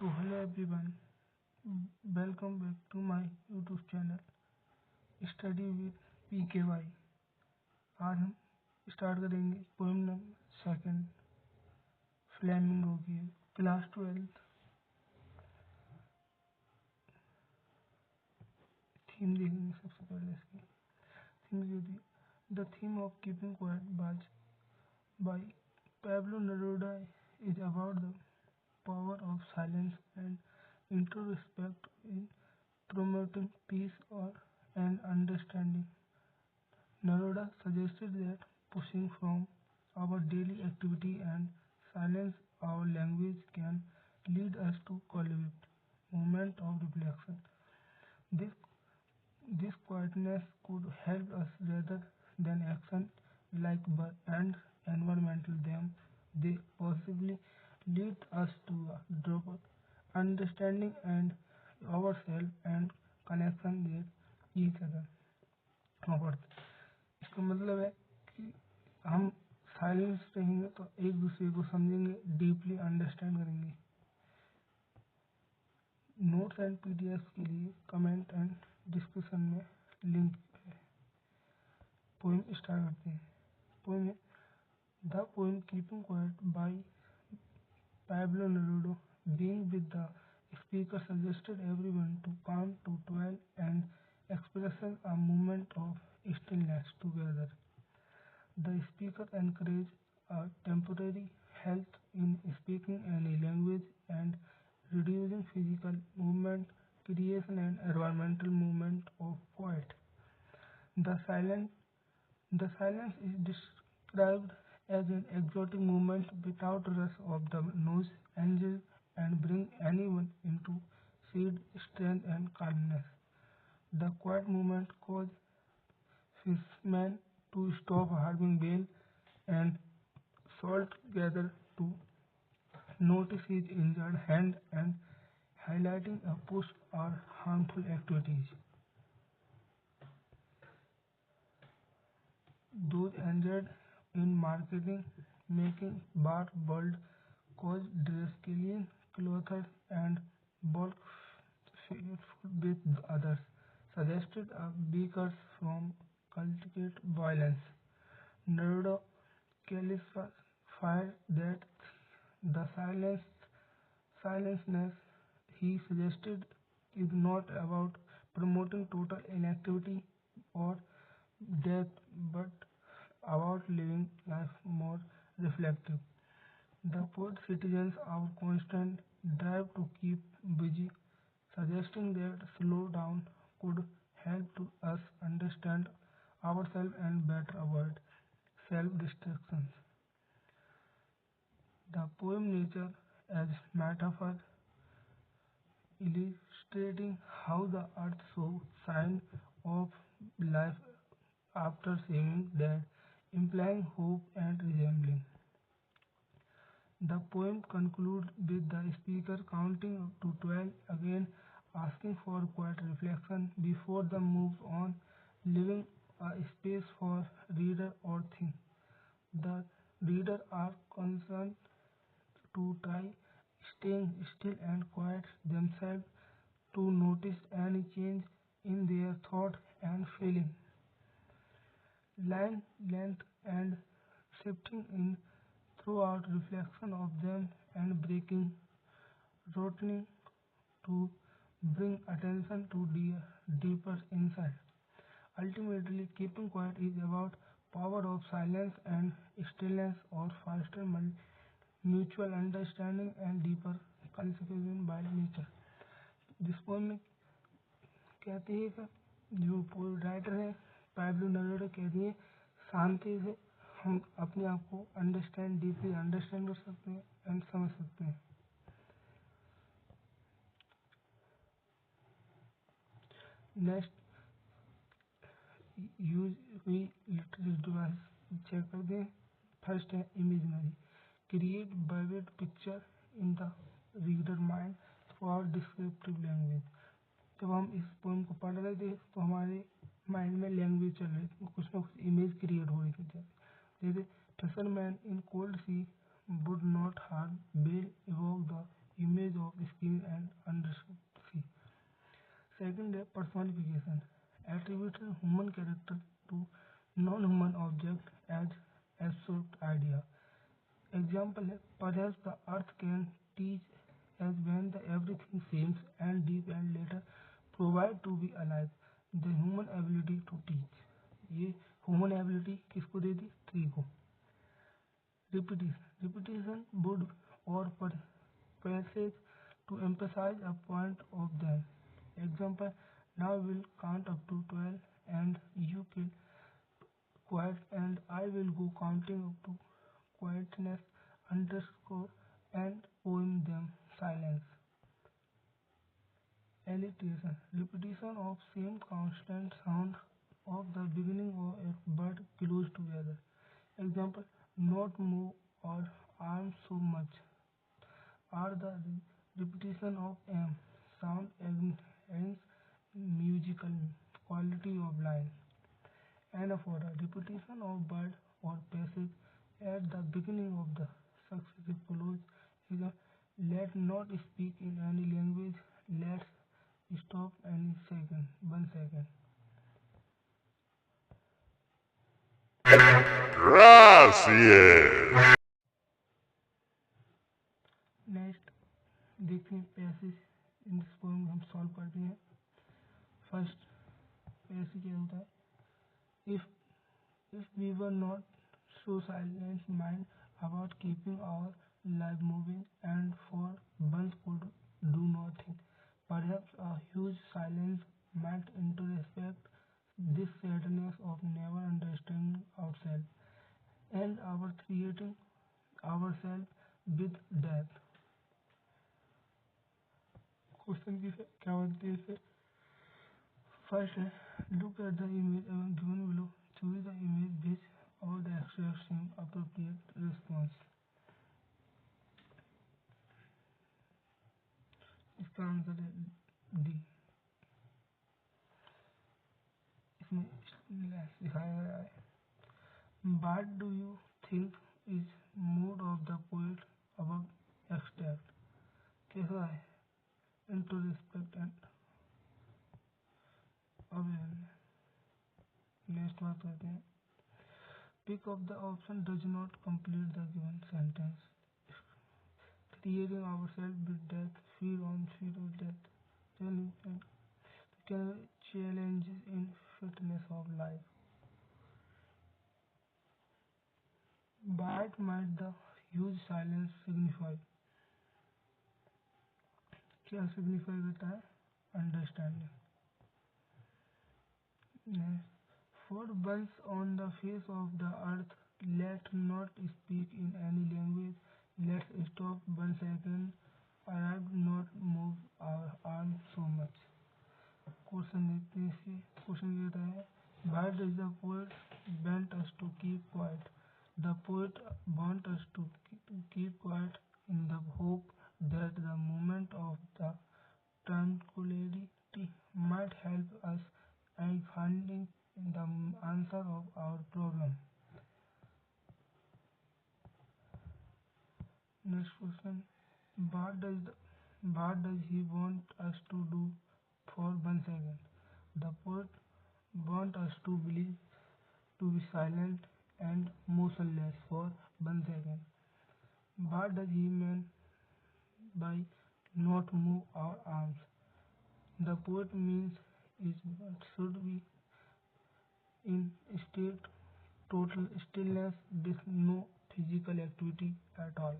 तो hello everyone, welcome back to my YouTube channel study with PKY। आज हम start करेंगे पोएम नंबर सेकंड फ्लेमिंगो की class 12 theme देखेंगे। सबसे पहले इसकी थीम जो थी, the theme of keeping quiet by Pablo Neruda is about the power of silence and introspect in promoting peace and understanding. Neruda suggested that pushing from our daily activity and silence our language can lead us to cultivate moment of reflection. This this quietness could help us rather than action like and environmental them. They possibly lead us to a deeper understanding and ourselves and connection with each other. और इसका मतलब है कि हम silence रहेंगे तो एक दूसरे को समझेंगे, डीपली अंडरस्टैंड करेंगे। नोट्स एंड पीडीएफ के लिए कमेंट एंड डिस्क्रिप्शन में लिंक है। पोएम स्टार्ट करते हैं। पोएम है the poem keeping quiet by Pablo Neruda. Being with the speaker suggested everyone to calm to dwell and express a moment of stillness together. The speaker encouraged a temporary halt in speaking any language and reducing physical movement, creation and environmental movement of poet. The silence, the silence is described as an exotic movement without rush of the noise, angel, and bring anyone into seed, strength, and calmness. The quiet movement caused fishermen to stop harming whale and salt gather to notice his injured hand and highlighting a push or harmful activities. Those injured in marketing, making bar world cause dress clothes and bulk with others, suggested a beakers from cultivate violence. Neruda clarified that the silenceness he suggested is not about promoting total inactivity or death, but about living life more reflective. The poet citizens our constant drive to keep busy, suggesting that slow down could help to us understand ourselves and better avoid self-destructions. The poem nature as metaphor illustrating how the earth shows signs of life after seeming dead, implying hope and resembling. The poem concludes with the speaker counting up to 12 again, asking for quiet reflection before the move on, leaving a space for reader or think. The reader are concerned to try staying still and quiet themselves to notice any change in their thought and feeling. Line length and shifting in throughout reflection of them and breaking routine to bring attention to deeper insight. Ultimately, keeping quiet is about power of silence and stillness or faster mutual understanding and deeper conception by nature. जिस poem में कहती है कि जो writer है Pablo Neruda कहती है शांति से हम अपने आप को डीपली अंडरस्टैंड कर सकते हैं एंड समझ सकते हैं। नेक्स्ट यूज हुई लिटरेरी डिवाइस चेक कर दें। फर्स्ट है imaginary, create vivid picture in the reader mind for descriptive language. जब हम इस पोएम को पढ़ रहे थे तो हमारे माइंड में लैंग्वेज चल रही थी, कुछ ना कुछ इमेज क्रिएट हो रही थी। जैसे fisherman in cold sea would not harm बेल evoke the image of skin and undersea. Second है personification, attributing human character to non-human object as abstract idea. Example है perhaps the earth can teach as when the everything seems and deep and later provide to be alive. The human ability to teach. ये human ability किसको दे दी? Tree को. Repetition would or passage to emphasize a point of them. Example, now we'll count up to 12 and you keep quiet and I will go counting up to quietness underscore and poem them silence. Alliteration, repetition of same constant sound of the beginning of a word close together. Example, not move or arm so much are the repetition of m. Sound enhance musical quality of line. Anaphora, repetition of word or passage at the beginning of the successive clause. Example, let not speak in any language. Let's stop any second. 1 second. Gracias. Next देखते हैं passage in this poem हम solve करते हैं. First passage क्या होता है? If we were not so silent mind about keeping our life moving and for once could do nothing. Perhaps a huge silence might introspect this sadness of never understanding ourselves and our creating ourselves with death. Question की क्या बनती है इससे? First है look at the image given below, choose the image which और the extract seem appropriate response. इसका answer है D. इसमें दिखाया गया है. What do you think is mood of the poet above extract? कैसा है? Introspect and awareness. नेक्स्ट बात करते हैं. Pick of the option does not complete the given sentence. Creating ourselves with death, fear of death. Can challenges in fitness of life. What might the huge silence signify? क्या signify करता है? Understanding. For once on the face of the earth, let not speak in any language. Let's stop 1 second. Arrive not move our arm so much. Question देखते हैं इसके. Question ये कहता है why does the poet want us to keep quiet? The poet want us to keep quiet in the hope that the moment of the tranquility might help us in finding the answer of our problem. Next question. What does he want us to do for 1 second? The poet want us to believe to be silent and motionless for 1 second. What does he mean by not move our arms? The poet means is should be in state total stillness with no physical activity at all.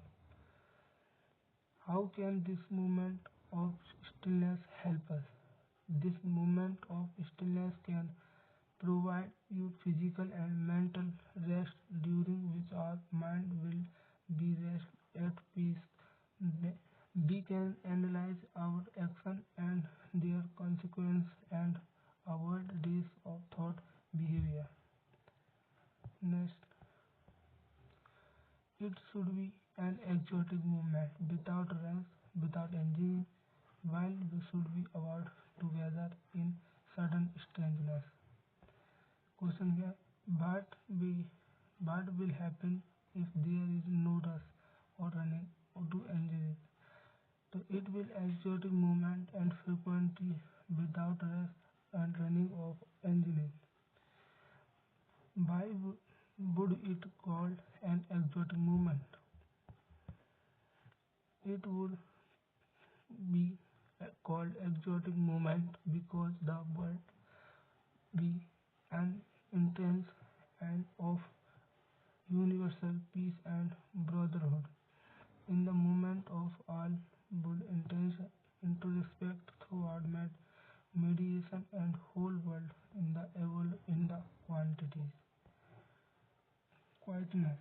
How can this moment of stillness help us? This moment of stillness can provide you physical and mental rest during which our mind will be rest at peace. We can analyze our action and their consequence and avoid days of thought behavior. Next, it should be an exotic movement without rush, without engine, while we should be about together in sudden strangeness. Question here, what will happen if there is no rush or running or to enjoy it? तो It will exerting movement and frequently without rest and running of engines. Why would it called an exotic movement? It would be called exotic movement because the word be an intense and of universal peace and brotherhood. In the movement of all would intention into respect throughout mediation and whole world in the in the quantities. Quietness.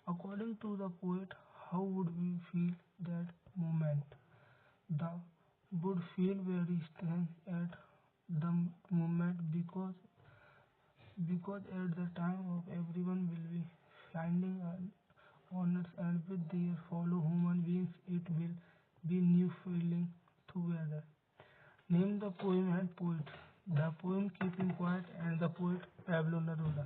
According to the poet, how would we feel that moment? The would feel very strange at the moment because at the time of everyone will be finding honors and with their fellow human beings it will be new feeling together. Name the poem and poet. The poem Keeping Quiet and the poet Pablo Neruda.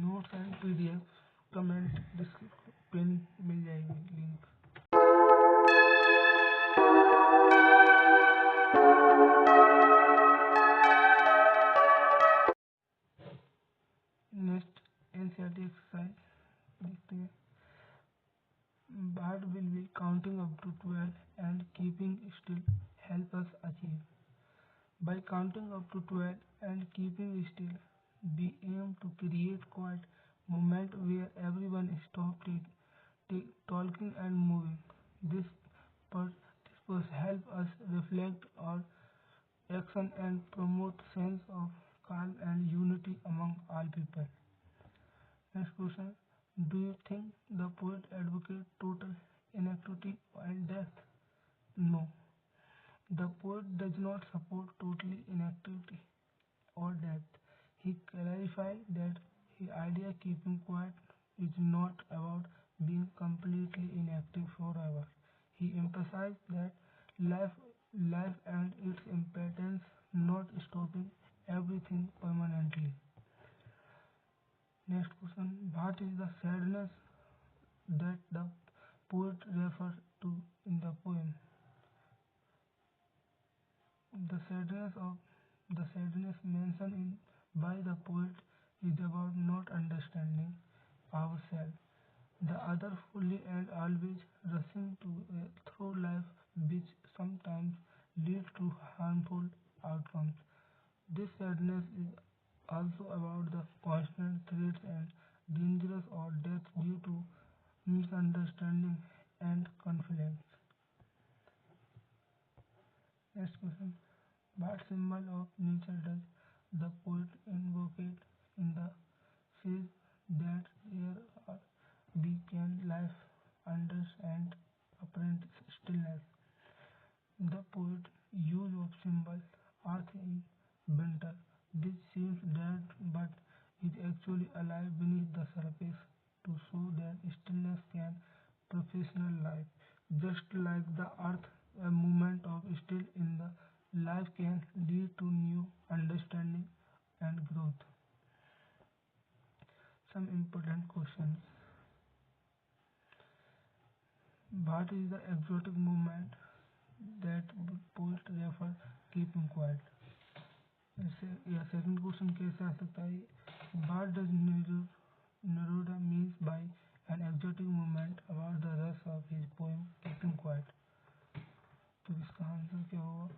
Notes and PDF comment pin मिल जाएगी link. Next NCERT exercise देखते हैं. Bart will be counting up to 12 and keeping still help us achieve. By counting up to 12 and keeping still, we aim to create quiet moment where everyone stops talking and moving. This will help us reflect our action and promote sense of calm and unity among all people. Next question. Do you think the poet advocates total inactivity and death? No. The poet does not support totally inactivity or death. He clarified that his idea keeping quiet is not about being completely inactive forever. He emphasized that life, life and its importance, not stopping everything permanently. Next question. What is the sadness that the poet refers to in the poem? The sadness mentioned by the poet is about not understanding ourselves, the other fully and always rushing to through life which sometimes leads to harmful outcomes. This sadness is also about the constant threats and dangers of death due to misunderstanding and conflict. Next question. What symbol of nature does the poet invoke in the phrase that there are we can life under and apparent stillness? The poet use of symbol earth in winter, which seems dead but is actually alive beneath the surface to show that stillness can professional life. Just like the earth, a movement of still in the life can lead to new understanding and growth. Some important questions. What is the exotic movement that poet refer keeping quiet? या second question कैसे आ सकता है? What does Neruda means by an exotic movement about the rest of his poem keeping quiet? तो इसका answer क्या होगा?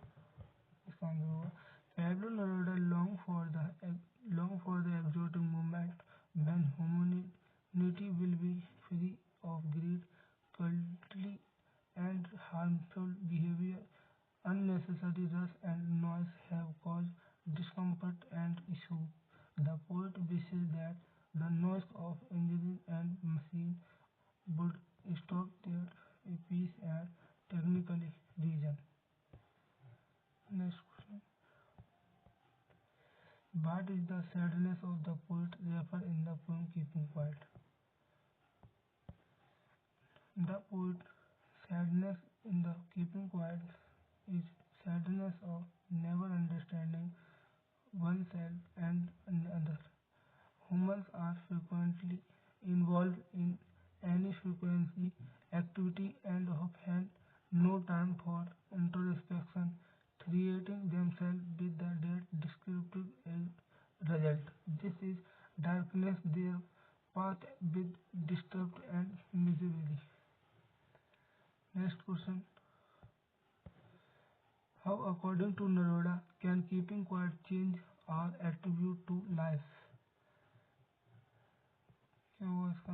इसका answer होगा Pablo Neruda long for the exotic movement when humanity will be free of greed, cruelty, and harmful behavior. Unnecessary rush and noise have caused discomfort and issue. The poet wishes that the noise of engine and machine would stop their peace and technically reason. Next question. What is the sadness of the poet referred in the poem Keeping Quiet? The poet sadness in the Keeping Quiet is sadness of never understanding oneself and another. Humans are frequently involved in any frequency activity and have no time for introspection, creating themselves with the dead descriptive result. This is darkness their path with disturbed and miserably. Next question. How according to Naroda can keeping quiet change our attribute to life? क्या वो इसका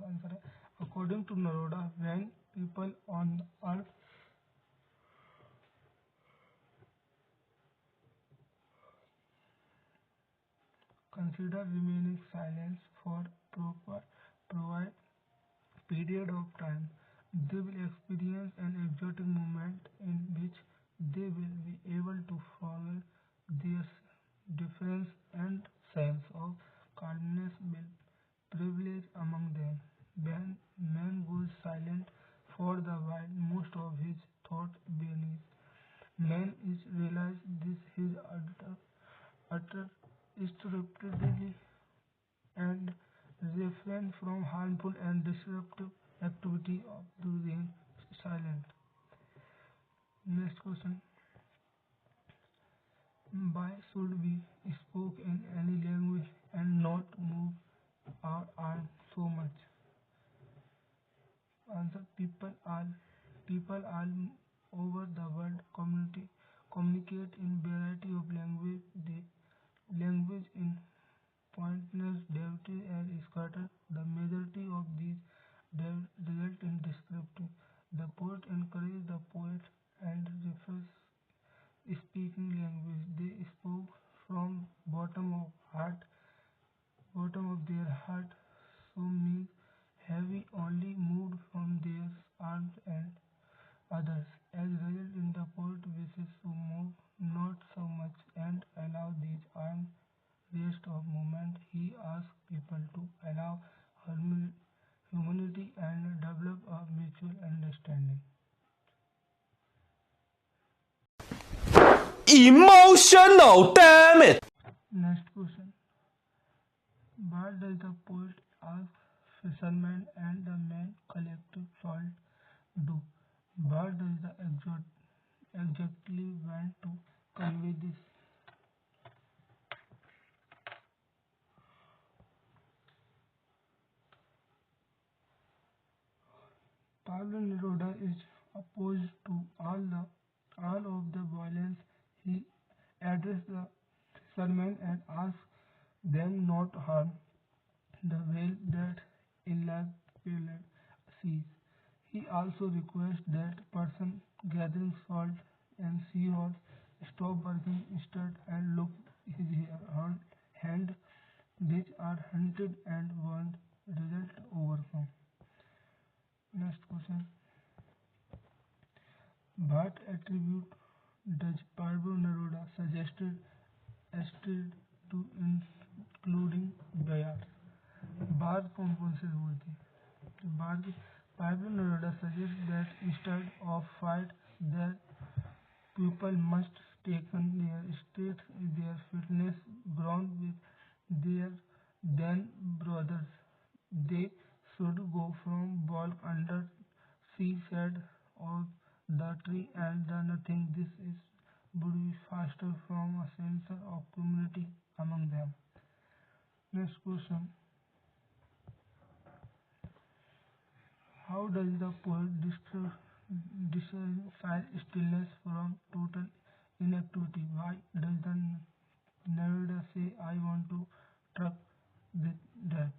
answer है according to Neruda when people on earth consider remaining silent for provide period of time, they will experience an exotic moment in which they will be able to follow their difference and sense of calmness will prevail among them. When man goes silent for the while most of his thought beneath, man is realize this his utter stupidity and refrain from harmful and disruptive activity of being silent. Next question. Why should we speak in any language and not move our arm so much? Answer. People all over the world communicate in variety of language. The language in pointless, devotee and scattered. The majority of these result in descriptive. The poet encouraged the poet and refers speaking language. They spoke from bottom of their heart, so means heavy only moved from their arms and others. As result in the poet wishes to move not so much and allow these arms rest of movement. He asks people to allow humanity and develop a mutual understanding. Emotional, damn it! Next question. What does the poet ask fisherman and the man collective salt do? What does the exactly want to convey this? Pablo Neruda is opposed to all of the violence. He addresses the fishermen and asks them not harm the whale that inland seas. He also requests that person gathering salt and seahorse stop working instead and look his hand which are hunted and burned result overcome. Next question. What attribute does Pablo Neruda suggested asteroid to including Bayard? बार कौन से हुए थे तो बार की Pablo Neruda suggests that instead of fight their people must taken their state their fitness ground with their then brothers. They should go from walk under sea shade of the tree and the nothing. This is would be faster from a sense of community among them. Next question. How does the poet distinguish stillness from total inactivity? Why does the narrator say, I want to truck with that?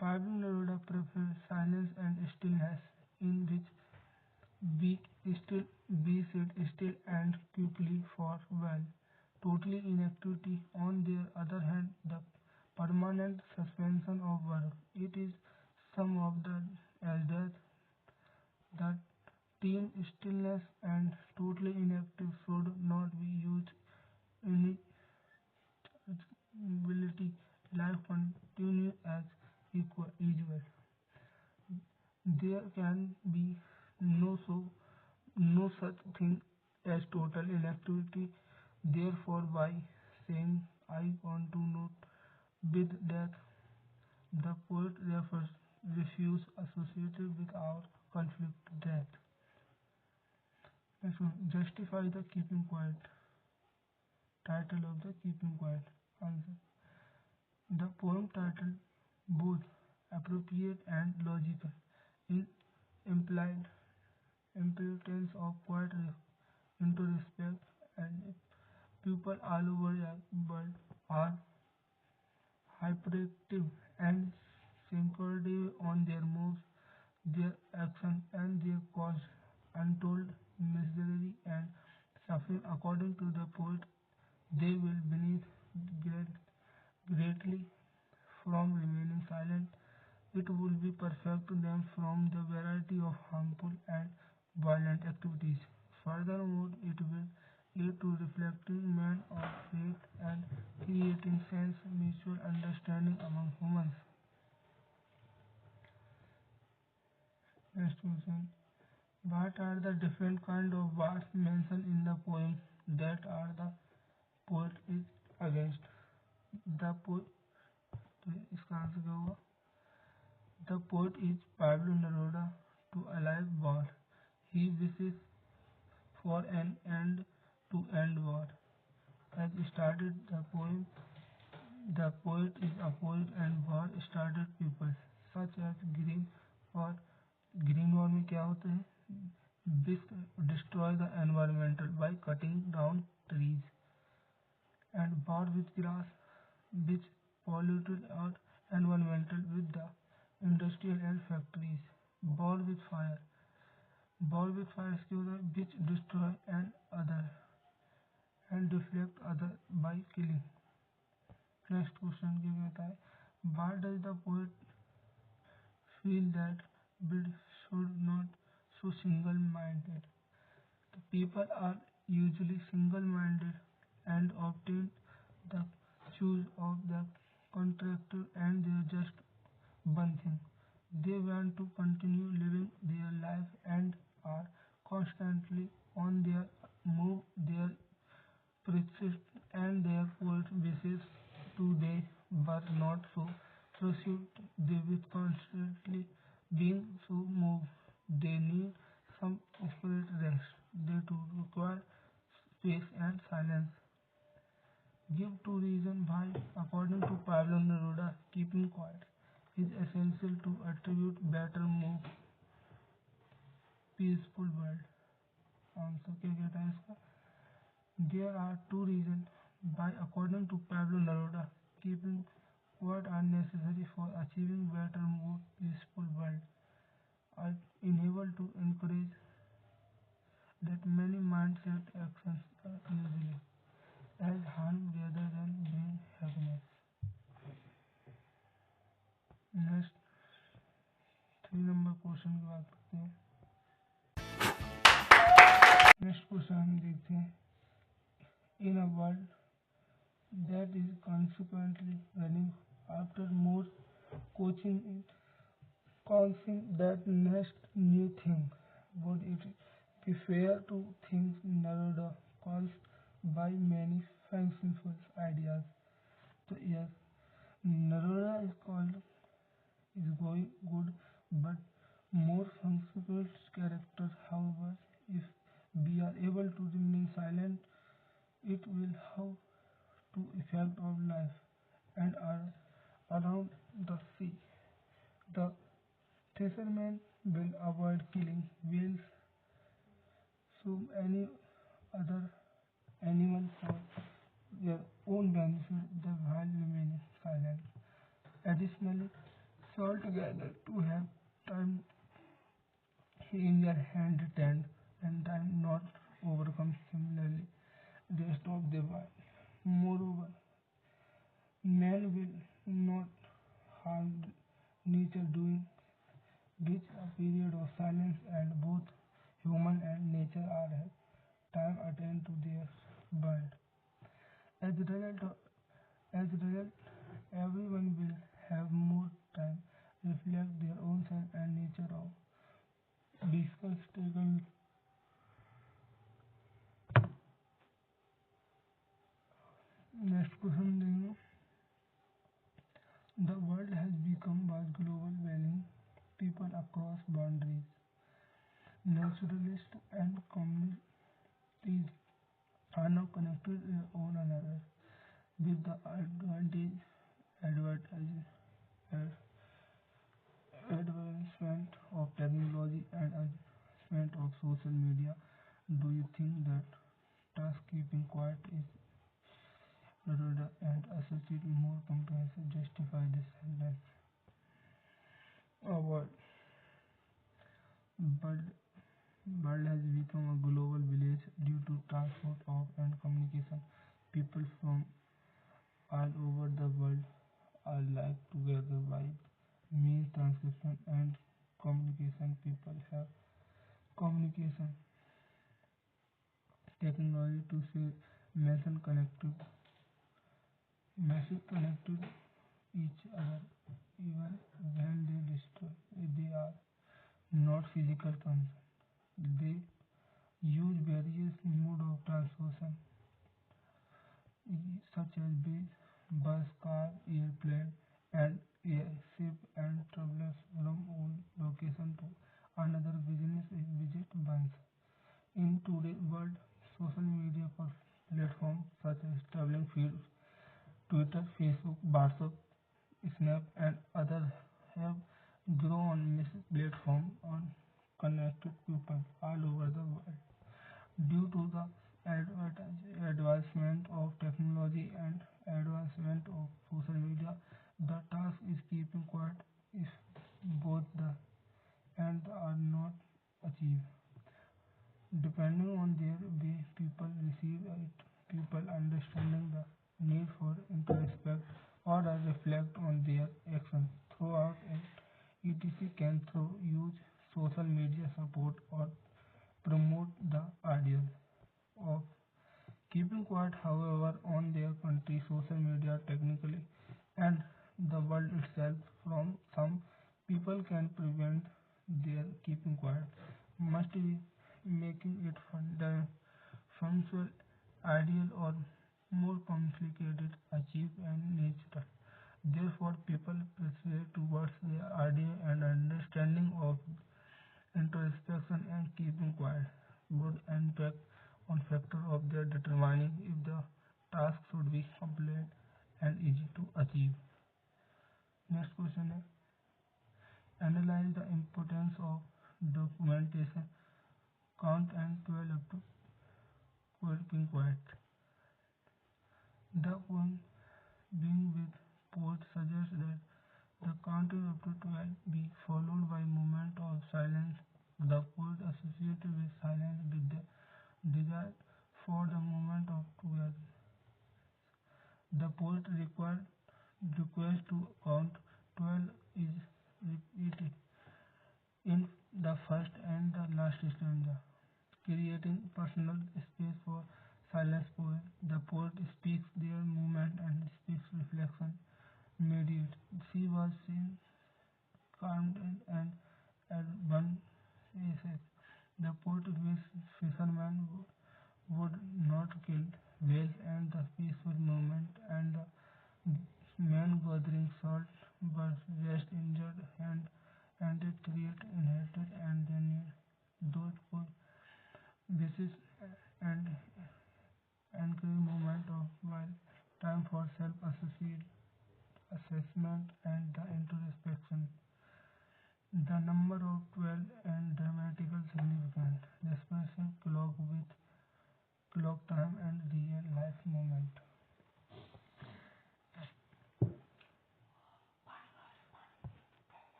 Pablo Neruda prefers silence and stillness, in which be still, be sit still and quickly for a while. Totally inactivity, on the other hand, the permanent suspension of work. It is some of the elders that teen stillness and totally inactive should not be used in ability. Life continues as usual. There can be no such thing as total inactivity. Therefore, by saying I want to note with death. The poet refuse associated with our conflict death. Next one, justify the keeping quiet. Title of the keeping quiet. Answer. The poem title both appropriate and logical in implied importance of quiet into respect and people all over the world are hyperactive and secretive on their moves, their actions, and their cause untold misery and suffering. According to the poet, they will benefit greatly from remaining silent. It would be perfect to them from the variety of harmful and violent activities. Furthermore, it will aid to reflecting man of faith and creating sense mutual understanding among humans. Next question. What are the different kind of wars mentioned in the poem that are the poet is against? The poet तो इसका answer क्या होगा? The poet is Pablo Neruda to alive war. He wishes for an end to end war. As started the poet is a poet and war started people such as green or green war में क्या होते हैं? Destroy the environmental by cutting down trees and war with grass which polluted our environmental with the industrial and factories. War with fire. War with fire which destroy and other and deflect other by killing. Next question क्या कहता है? Why does the poet feel that we should not so single-minded? The people are usually single-minded and obtain the choose of the contractor and they just one thing. They want to continue living their life and are constantly on their move. Their precious and their poet wishes to they were not so pursued. They will constantly being so moved. They need some spirit rest. They to require space and silence. Give two reasons why, according to Pablo Neruda, keeping quiet is essential to attribute better, more peaceful world. Answer क्या कहता है इसका? There are two reasons why, according to Pablo Neruda, keeping quiet are necessary for achieving better, more peaceful world. Are enabled to encourage that many mindset actions are usually as harm rather than bring happiness. Next 3 number question की बात करते हैं. Next question हम देखते हैं. In a world that is consequently running after more coaching it causing that next new thing. Would it be fair to think Neruda calls by many fanciful ideas? So yes, Neruda is called is going good, but more fanciful character. However, if we are able to remain silent, it will have to effect of life and around the sea. The fishermen will avoid killing whales, so any other animal for their own benefit, the while remaining silent. Additionally, so altogether to have time in their hand tend and time not overcome similarly rest of the world. Moreover, man will not harm nature during which a period of silence and both human and nature are at time attend to their world. As a result, everyone will have more time reflect their own self and nature of discuss taken. Next question The world has become vast global, valuing people across boundaries. Naturalists and communities are now connected with one another with the advantage, advancement of technology and advancement of social media. Do you think that task keeping quiet is ruder and associated more comprehensive justify this sentence? Our world, world has become a global village due to transport of and communication. People from all over the world are like together by means transcription and communication. People have communication technology to say mention connected message connected each other even when they are not physical persons. They use various mode of transportation such as bus, car, airplane, and airship and travelers from one location to another business visit once. In today's world, social media platforms such as traveling feeds, Twitter, Facebook, WhatsApp, Snap, and others have grown massive platform on connected people all over the world. Due to the advancement of technology and advancement of social media, the task is keeping quiet if both the and are not achieved. Depending on their way people receive it, people understanding the need for introspect or a reflect on their actions throughout it, etc. can through use social media support or promote the ideal of keeping quiet, however, on their country, social media technically and the world itself from some people can prevent their keeping quiet must be making it functional, ideal or more complicated, achieve and natural. Therefore, people persuade towards the idea and understanding of introspection and keeping quiet would impact on factor of their determining if the task should be complete and easy to achieve. Next question is analyze the importance of documentation, count and 12 up to keeping quiet. The one being with poet suggests that the counting up to 12 be followed by moment of silence. The poet associated with silence with the desire for the moment of together. The poet request to count 12 is repeated in the first and the last stanza, creating personal space for silence poem. The poet speaks their movement and speaks reflection mediate. She was seen calmed and at one says the poet wish fishermen would not kill whales and the peaceful movement and the men gathering salt but rest injured and it create inherited and they need those for basis and encourage movement of while time for self assessment and the introspection. The number of 12 and dramatical significance, expressing clock with clock time and real life moment.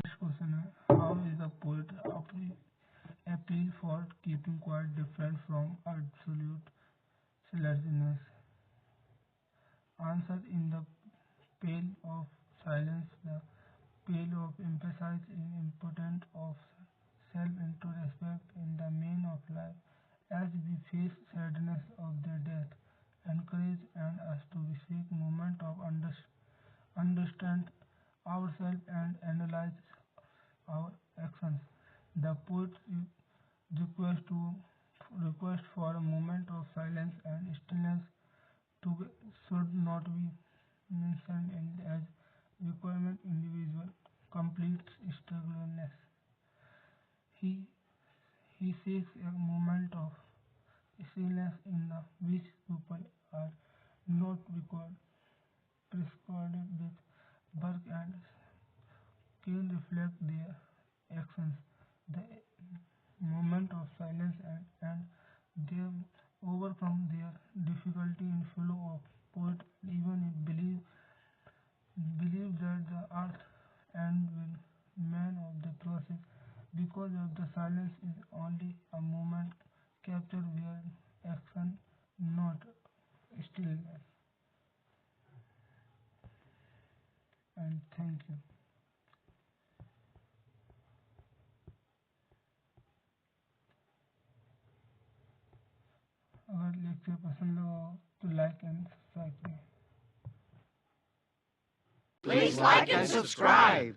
Next question is how is the poet appeal for keeping quiet different from absolute silence? Answer in the pale of silence, the pale of emphasize in importance of self-introspection in the main of life, as we face sadness of their death, encourage and us to seek moment of understand ourselves and analyze our actions. The poet request to request for a moment of silence and defined and as requirement individual complete stillness. He he seeks a moment of stillness in the which people are not required prescribed with work and can reflect their actions. The moment of silence and they overcome their difficulty in flow of poet even if believe that the art and will man of the process because of the silence is only a moment captured where action not stillness. And thank you. अगर lecture पसंद लगा हो तो like and subscribe करें. Please like and subscribe.